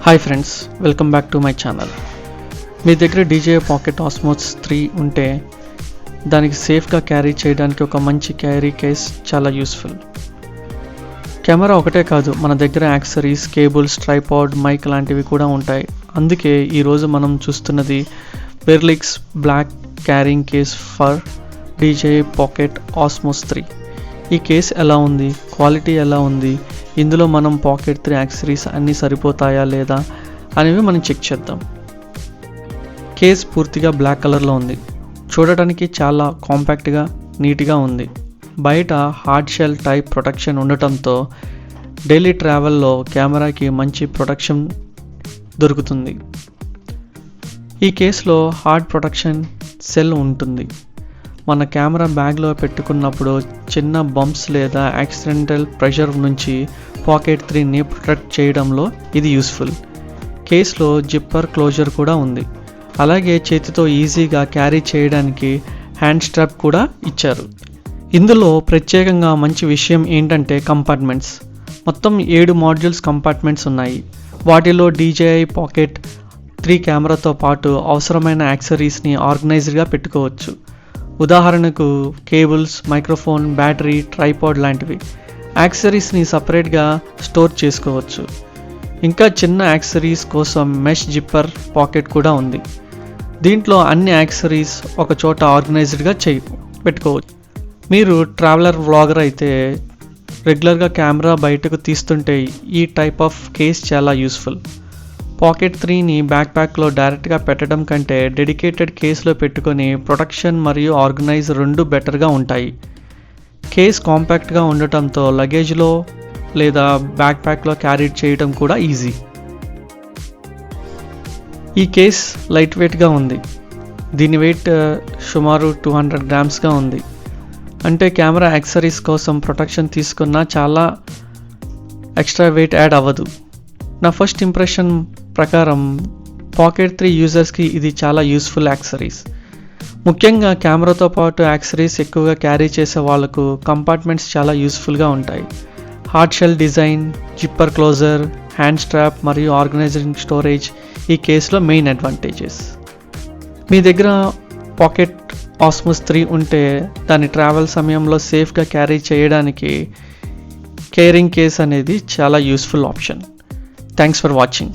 Hi friends, welcome back to my channel. మీ దగ్గర DJI Pocket Osmos 3 ఉంటే దానికి సేఫ్గా క్యారీ చేయడానికి ఒక మంచి క్యారీ కేస్ చాలా యూస్ఫుల్. కెమెరా ఒకటే కాదు, మన దగ్గర యాక్సెసరీస్, కేబుల్స్, ట్రైపాడ్, మైక్ లాంటివి కూడా ఉంటాయి. అందుకే ఈరోజు మనం చూస్తున్నది బెర్లిక్స్ black carrying case for DJI Pocket Osmos 3. ఈ కేస్ ఎలా ఉంది, క్వాలిటీ ఎలా ఉంది, ఇందులో మనం Pocket 3 యాక్సెసరీస్ అన్నీ సరిపోతాయా లేదా అనేవి మనం చెక్ చేద్దాం. కేస్ పూర్తిగా బ్లాక్ కలర్లో ఉంది. చూడటానికి చాలా కాంపాక్ట్గా, నీట్గా ఉంది. బయట హార్డ్ షెల్ టైప్ ప్రొటెక్షన్ ఉండటంతో డైలీ ట్రావెల్లో కెమెరాకి మంచి ప్రొటెక్షన్ దొరుకుతుంది. ఈ కేసులో హార్డ్ ప్రొటెక్షన్ సెల్ ఉంటుంది. మన కెమెరా బ్యాగ్లో పెట్టుకున్నప్పుడు చిన్న బంప్స్ లేదా యాక్సిడెంటల్ ప్రెషర్ నుంచి Pocket 3ని ప్రొటెక్ట్ చేయడంలో ఇది యూస్ఫుల్. కేసులో జిప్పర్ క్లోజర్ కూడా ఉంది. అలాగే చేతితో ఈజీగా క్యారీ చేయడానికి హ్యాండ్ స్ట్రాప్ కూడా ఇచ్చారు. ఇందులో ప్రత్యేకంగా మంచి విషయం ఏంటంటే కంపార్ట్మెంట్స్. మొత్తం 7 మాడ్యూల్స్ కంపార్ట్మెంట్స్ ఉన్నాయి. వాటిలో DJI Pocket 3 కెమెరాతో పాటు అవసరమైన యాక్సెసరీస్ని ఆర్గనైజ్డ్గా పెట్టుకోవచ్చు. ఉదాహరణకు కేబుల్స్, మైక్రోఫోన్, బ్యాటరీ, ట్రైపాడ్ లాంటివి. యాక్సెసరీస్ని సపరేట్గా స్టోర్ చేసుకోవచ్చు. ఇంకా చిన్న యాక్సెసరీస్ కోసం మెష్ జిప్పర్ పాకెట్ కూడా ఉంది. దీంట్లో అన్ని యాక్సెసరీస్ ఒక చోట ఆర్గనైజ్డ్గా పెట్టుకోవచ్చు. మీరు ట్రావెలర్ వ్లాగర్ అయితే రెగ్యులర్గా కెమెరా బయటకు తీస్తుంటే ఈ టైప్ ఆఫ్ కేస్ చాలా యూస్ఫుల్. Pocket 3ని బ్యాక్ ప్యాక్లో డైరెక్ట్గా పెట్టడం కంటే డెడికేటెడ్ కేసులో పెట్టుకొని ప్రొటెక్షన్ మరియు ఆర్గనైజ్ రెండు బెటర్గా ఉంటాయి. కేస్ కాంపాక్ట్గా ఉండటంతో లగేజ్లో లేదా బ్యాక్ ప్యాక్లో క్యారీ చేయడం కూడా ఈజీ. ఈ కేస్ లైట్ వెయిట్గా ఉంది. దీని వెయిట్ సుమారు 200 గ్రామ్స్గా ఉంది. అంటే కెమెరా యాక్సెసరీస్ కోసం ప్రొటెక్షన్ తీసుకున్నా చాలా ఎక్స్ట్రా వెయిట్ యాడ్ అవ్వదు. నా ఫస్ట్ ఇంప్రెషన్ ప్రకారం Pocket 3 యూజర్స్కి ఇది చాలా యూస్ఫుల్ యాక్సెసరీస్. ముఖ్యంగా కెమెరాతో పాటు యాక్సెసరీస్ ఎక్కువగా క్యారీ చేసే వాళ్ళకు కంపార్ట్మెంట్స్ చాలా యూస్ఫుల్గా ఉంటాయి. Hard shell design, zipper closure, hand strap మరియు ఆర్గనైజింగ్ స్టోరేజ్ ఈ కేసులో మెయిన్ అడ్వాంటేజెస్. మీ దగ్గర Pocket Osmos 3 ఉంటే దాని ట్రావెల్ సమయంలో సేఫ్గా క్యారీ చేయడానికి కేరింగ్ కేస్ అనేది చాలా useful option. Thanks for watching.